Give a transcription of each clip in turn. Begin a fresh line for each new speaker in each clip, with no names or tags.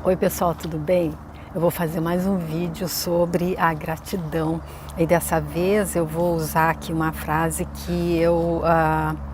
Oi pessoal, tudo bem? Eu vou fazer mais um vídeo sobre a gratidão e dessa vez eu vou usar aqui uma frase que eu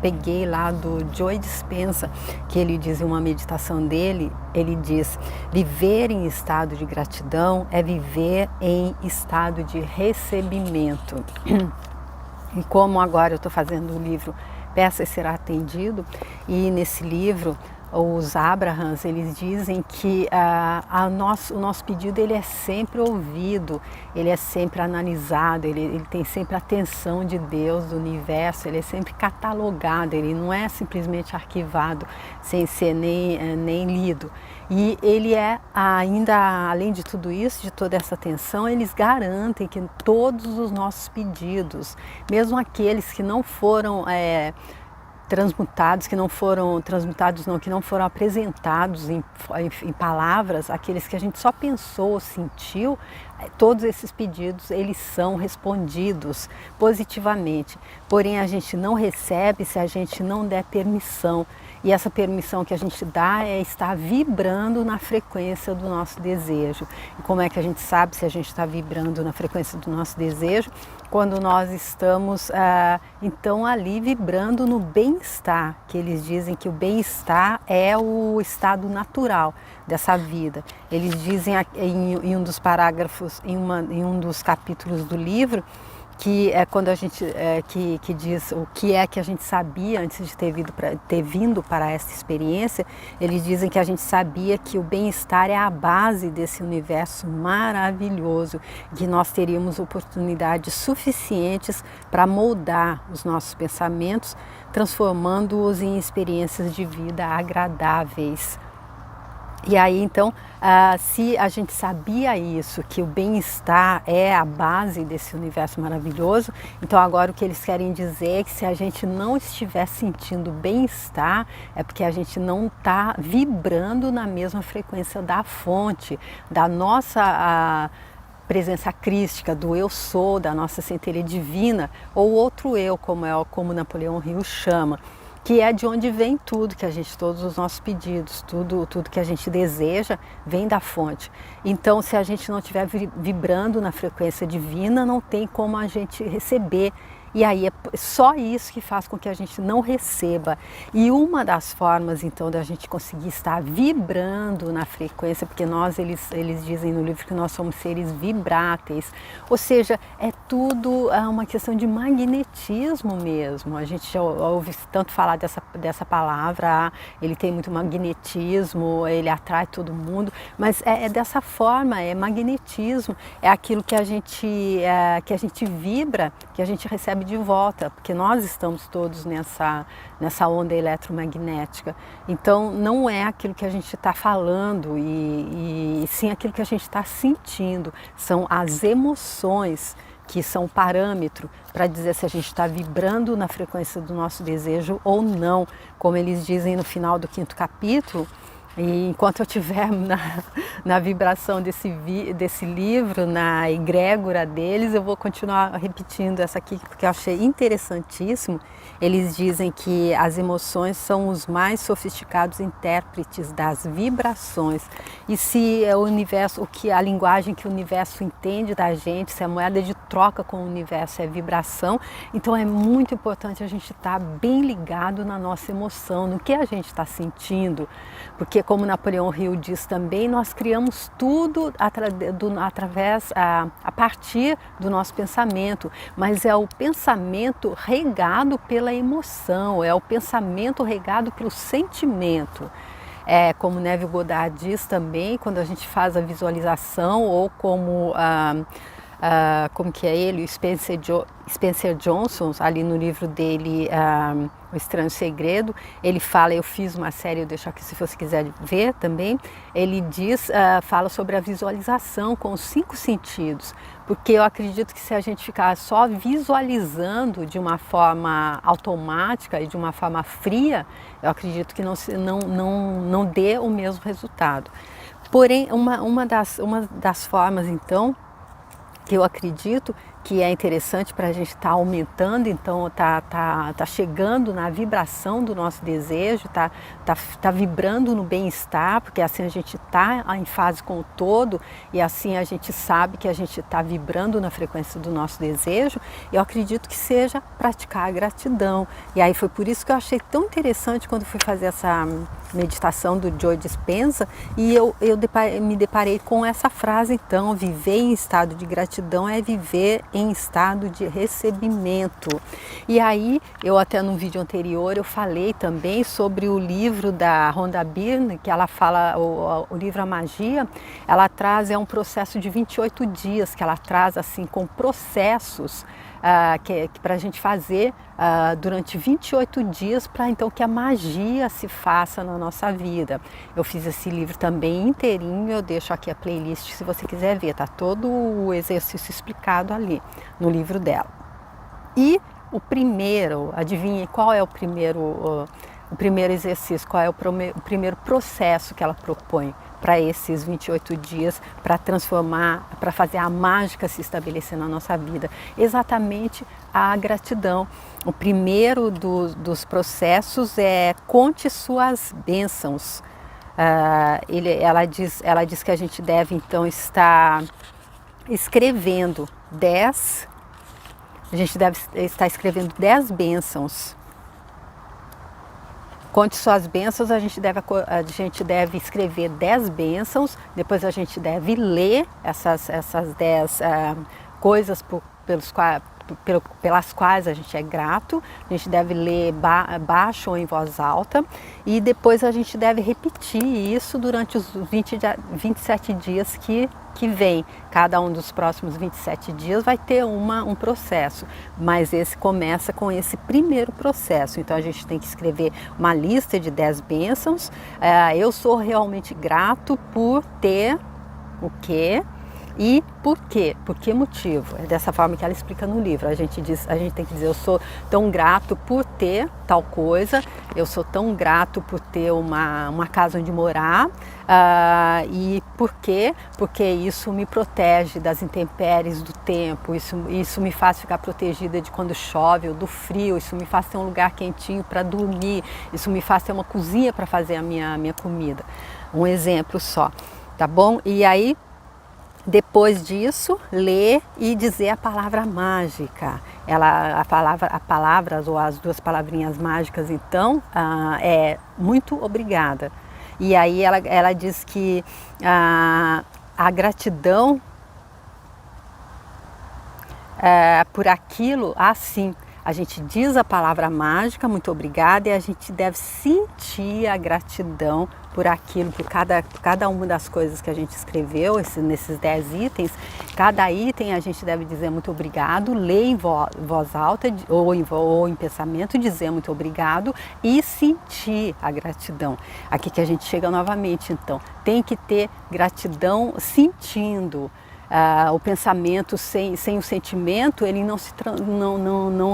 peguei lá do Joe Dispenza, que ele diz em uma meditação dele, ele diz: viver em estado de gratidão é viver em estado de recebimento. E como agora eu estou fazendo o livro Peça e Será Atendido, e nesse livro os Abrahams, eles dizem que o nosso pedido ele é sempre ouvido, ele é sempre analisado, ele tem sempre a atenção de Deus, do universo, ele é sempre catalogado, ele não é simplesmente arquivado sem ser nem lido. E ele é ainda, além de tudo isso, de toda essa atenção, eles garantem que todos os nossos pedidos, mesmo aqueles que não foram transmutados, que não foram apresentados em palavras, aqueles que a gente só pensou ou sentiu, todos esses pedidos eles são respondidos positivamente. Porém a gente não recebe se a gente não der permissão. E essa permissão que a gente dá é estar vibrando na frequência do nosso desejo. E como é que a gente sabe se a gente está vibrando na frequência do nosso desejo? Quando nós estamos então ali vibrando no bem-estar, que eles dizem que o bem-estar é o estado natural dessa vida. Eles dizem em um dos parágrafos, em um dos capítulos do livro, que é quando a gente que diz o que é que a gente sabia antes de ter vindo para essa experiência. Eles dizem que a gente sabia que o bem-estar é a base desse universo maravilhoso, que nós teríamos oportunidades suficientes para moldar os nossos pensamentos, transformando-os em experiências de vida agradáveis. E aí então, se a gente sabia isso, que o bem-estar é a base desse universo maravilhoso, então agora o que eles querem dizer é que se a gente não estiver sentindo bem-estar, é porque a gente não está vibrando na mesma frequência da fonte, da nossa presença crística, do eu sou, da nossa centelha divina, ou outro eu, como Napoleão Hill chama, que é de onde vem tudo que a gente, todos os nossos pedidos, tudo que a gente deseja, vem da fonte. Então, se a gente não estiver vibrando na frequência divina, não tem como a gente receber. E aí é só isso que faz com que a gente não receba. E uma das formas, então, da gente conseguir estar vibrando na frequência, porque eles dizem no livro que nós somos seres vibráteis, ou seja, é tudo uma questão de magnetismo mesmo. A gente já ouve tanto falar dessa palavra, ele tem muito magnetismo, ele atrai todo mundo, mas é dessa forma, é magnetismo, é aquilo que a gente vibra, que a gente recebe de volta, porque nós estamos todos nessa onda eletromagnética. Então não é aquilo que a gente está falando e sim aquilo que a gente está sentindo, são as emoções que são parâmetro para dizer se a gente está vibrando na frequência do nosso desejo ou não, como eles dizem no final do 5º capítulo. E enquanto eu estiver na vibração desse livro, na egrégora deles, eu vou continuar repetindo essa aqui, porque eu achei interessantíssimo. Eles dizem que as emoções são os mais sofisticados intérpretes das vibrações. E se o universo, a linguagem que o universo entende da gente, se a moeda de troca com o universo é vibração, então é muito importante a gente estar bem ligado na nossa emoção, no que a gente está sentindo, porque como Napoleão Hill diz também, nós criamos tudo a partir do nosso pensamento, mas é o pensamento regado pela emoção, é o pensamento regado pelo sentimento. Como Neville Goddard diz também, quando a gente faz a visualização, ou como que é ele, o Spencer Johnson, ali no livro dele, O Estranho Segredo, ele fala, eu fiz uma série, eu deixo aqui se você quiser ver também, ele fala sobre a visualização com os 5 sentidos, porque eu acredito que se a gente ficar só visualizando de uma forma automática e de uma forma fria, eu acredito que não dê o mesmo resultado. Porém, uma das formas, então, que eu acredito que é interessante para a gente estar aumentando, então tá chegando na vibração do nosso desejo, tá vibrando no bem-estar, porque assim a gente está em fase com o todo e assim a gente sabe que a gente está vibrando na frequência do nosso desejo. Eu acredito que seja praticar a gratidão. E aí foi por isso que eu achei tão interessante quando fui fazer essa meditação do Joe Dispenza e eu me deparei com essa frase, então, viver em estado de gratidão é viver em estado de recebimento. E aí, eu até no vídeo anterior, eu falei também sobre o livro da Rhonda Byrne, que ela fala, o livro A Magia, ela traz, é um processo de 28 dias, que ela traz assim com processos que para a gente fazer durante 28 dias para então que a magia se faça na nossa vida. Eu fiz esse livro também inteirinho, eu deixo aqui a playlist se você quiser ver, tá todo o exercício explicado ali no livro dela. E o primeiro, adivinhe qual é o primeiro exercício, qual é o primeiro processo que ela propõe para esses 28 dias, para transformar, para fazer a mágica se estabelecer na nossa vida. Exatamente a gratidão. O primeiro dos processos é conte suas bênçãos. Ela diz que a gente deve então estar escrevendo 10, a gente deve estar escrevendo 10 bênçãos. Conte suas bênçãos, a gente deve escrever 10 bênçãos, depois a gente deve ler essas 10 coisas pelas quais a gente é grato, a gente deve ler baixo ou em voz alta e depois a gente deve repetir isso durante os 27 dias que vem. Cada um dos próximos 27 dias vai ter um processo, mas esse começa com esse primeiro processo. Então a gente tem que escrever uma lista de 10 bênçãos. Eu sou realmente grato por ter o quê? E por quê? Por que motivo? É dessa forma que ela explica no livro. A gente tem que dizer, eu sou tão grato por ter tal coisa, eu sou tão grato por ter uma casa onde morar, e por quê? Porque isso me protege das intempéries do tempo, isso me faz ficar protegida de quando chove ou do frio, isso me faz ter um lugar quentinho para dormir, isso me faz ter uma cozinha para fazer a minha comida. Um exemplo só, tá bom? E aí, depois disso, ler e dizer a palavra mágica. A palavra ou as duas palavrinhas mágicas, então, é muito obrigada. E aí ela diz que a gratidão por aquilo, assim, a gente diz a palavra mágica, muito obrigada, e a gente deve sentir a gratidão por aquilo, por cada uma das coisas que a gente escreveu, nesses 10 itens. Cada item a gente deve dizer muito obrigado, ler em voz alta ou em pensamento, dizer muito obrigado e sentir a gratidão. Aqui que a gente chega novamente, então, tem que ter gratidão sentindo. O pensamento sem o sentimento, ele não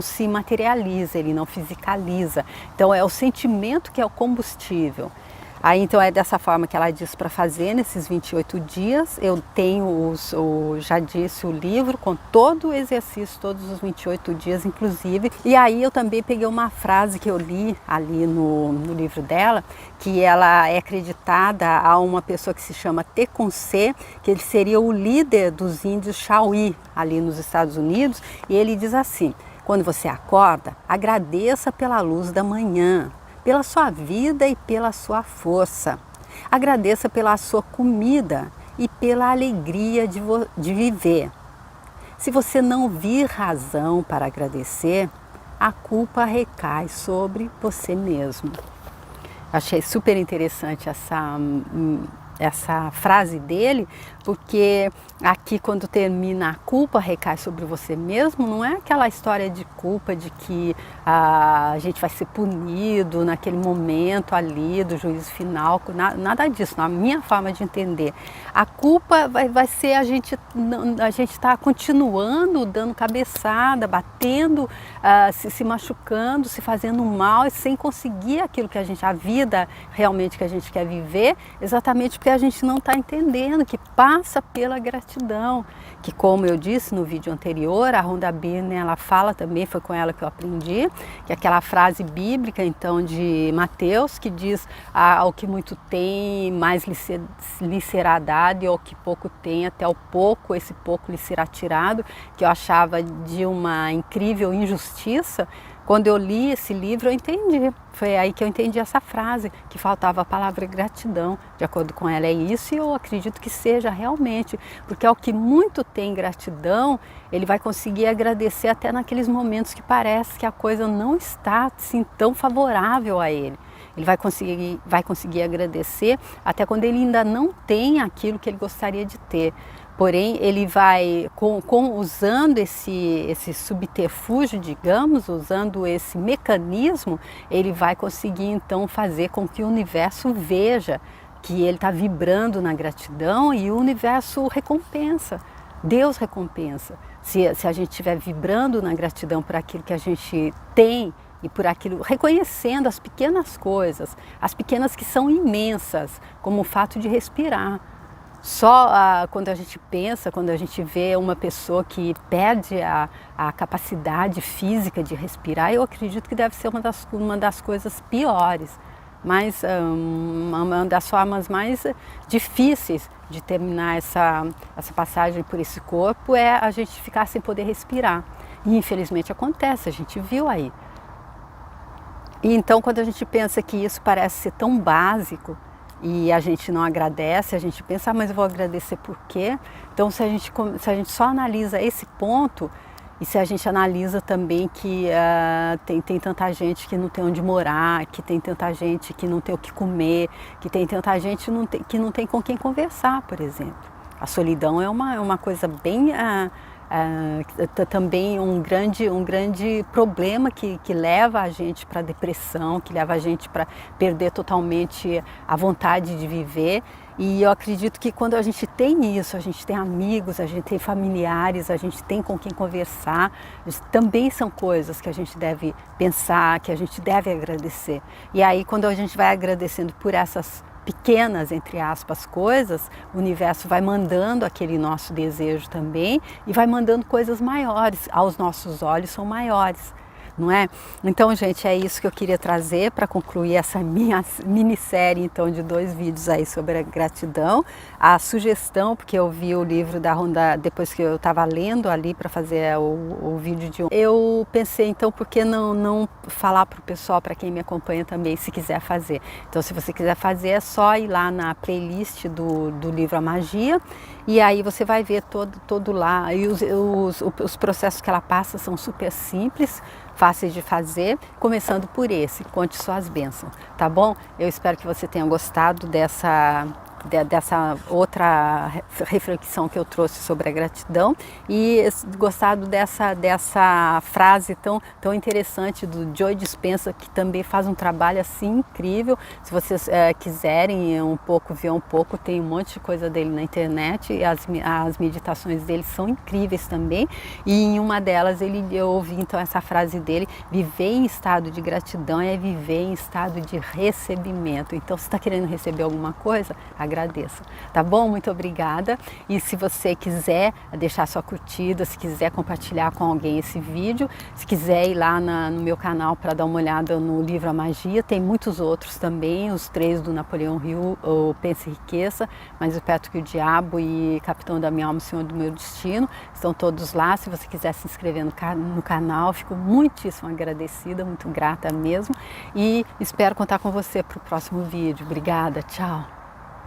se materializa, ele não fisicaliza. Então é o sentimento que é o combustível. Aí então é dessa forma que ela diz para fazer nesses 28 dias. Eu tenho, já disse, o livro com todo o exercício, todos os 28 dias inclusive. E aí eu também peguei uma frase que eu li ali no livro dela, que ela é acreditada a uma pessoa que se chama Tecumseh, que ele seria o líder dos índios Chauí ali nos Estados Unidos. E ele diz assim: quando você acorda, agradeça pela luz da manhã, pela sua vida e pela sua força. Agradeça pela sua comida e pela alegria de viver. Se você não vir razão para agradecer, a culpa recai sobre você mesmo. Achei super interessante essa frase dele, porque aqui quando termina a culpa recai sobre você mesmo, não é aquela história de culpa de que a gente vai ser punido naquele momento ali do juízo final, nada disso, na minha forma de entender. A culpa vai ser a gente está continuando dando cabeçada, batendo, se machucando, se fazendo mal, sem conseguir aquilo que a vida realmente que a gente quer viver, exatamente porque porque a gente não está entendendo que passa pela gratidão, que como eu disse no vídeo anterior, a Rhonda Byrne, ela fala também, foi com ela que eu aprendi, que é aquela frase bíblica então de Mateus, que diz ao que muito tem, mais lhe será dado, e ao que pouco tem, até o pouco, esse pouco lhe será tirado, que eu achava de uma incrível injustiça. Quando eu li esse livro, eu entendi. Foi aí que eu entendi essa frase, que faltava a palavra gratidão. De acordo com ela, é isso, e eu acredito que seja realmente, porque ao que muito tem gratidão, ele vai conseguir agradecer até naqueles momentos que parece que a coisa não está assim tão favorável a ele. Ele vai conseguir agradecer até quando ele ainda não tem aquilo que ele gostaria de ter. Porém, ele vai, usando esse subterfúgio, digamos, usando esse mecanismo, ele vai conseguir então fazer com que o universo veja que ele está vibrando na gratidão e o universo recompensa. Deus recompensa. Se a gente estiver vibrando na gratidão por aquilo que a gente tem, e por aquilo, reconhecendo as pequenas coisas, as pequenas que são imensas, como o fato de respirar. Só quando a gente pensa, quando a gente vê uma pessoa que perde a capacidade física de respirar, eu acredito que deve ser uma das coisas piores, mas uma das formas mais difíceis de terminar essa passagem por esse corpo é a gente ficar sem poder respirar. E infelizmente acontece, a gente viu aí. E então quando a gente pensa que isso parece ser tão básico e a gente não agradece, a gente pensa, mas eu vou agradecer por quê? Então se a gente só analisa esse ponto, e se a gente analisa também que tem tanta gente que não tem onde morar, que tem tanta gente que não tem o que comer, que tem tanta gente que não tem com quem conversar, por exemplo. A solidão é uma coisa bem... também um grande problema que leva a gente para a depressão, que leva a gente para perder totalmente a vontade de viver. E eu acredito que quando a gente tem isso, a gente tem amigos, a gente tem familiares, a gente tem com quem conversar, também são coisas que a gente deve pensar, que a gente deve agradecer. E aí quando a gente vai agradecendo por essas pequenas, entre aspas, coisas, o universo vai mandando aquele nosso desejo também e vai mandando coisas maiores, aos nossos olhos são maiores, não é? Então, gente, é isso que eu queria trazer para concluir essa minha minissérie, então, de 2 vídeos aí sobre a gratidão. A sugestão, porque eu vi o livro da Rhonda, depois que eu estava lendo ali para fazer o vídeo de hoje, eu pensei, então, por que não falar para o pessoal, para quem me acompanha também, se quiser fazer. Então, se você quiser fazer, é só ir lá na playlist do livro A Magia, e aí você vai ver todo lá, e os processos que ela passa são super simples, fáceis de fazer, começando por esse, conte suas bênçãos, tá bom? Eu espero que você tenha gostado dessa outra reflexão que eu trouxe sobre a gratidão e gostado dessa frase tão interessante do Joe Dispenza, que também faz um trabalho assim incrível. Se vocês quiserem ver um pouco, tem um monte de coisa dele na internet, e as meditações dele são incríveis também, e em uma delas eu ouvi então essa frase dele: viver em estado de gratidão é viver em estado de recebimento. Então, se está querendo receber alguma coisa, agradeça, tá bom? Muito obrigada. E se você quiser deixar sua curtida, se quiser compartilhar com alguém esse vídeo, se quiser ir lá no meu canal para dar uma olhada no livro A Magia, tem muitos outros também, os 3 do Napoleão Hill, o Pense e Enriqueça, Mais Perto que o Diabo e Capitão da Minha Alma, Senhor do Meu Destino, estão todos lá. Se você quiser se inscrever no canal, fico muitíssimo agradecida, muito grata mesmo, e espero contar com você para o próximo vídeo. Obrigada, tchau!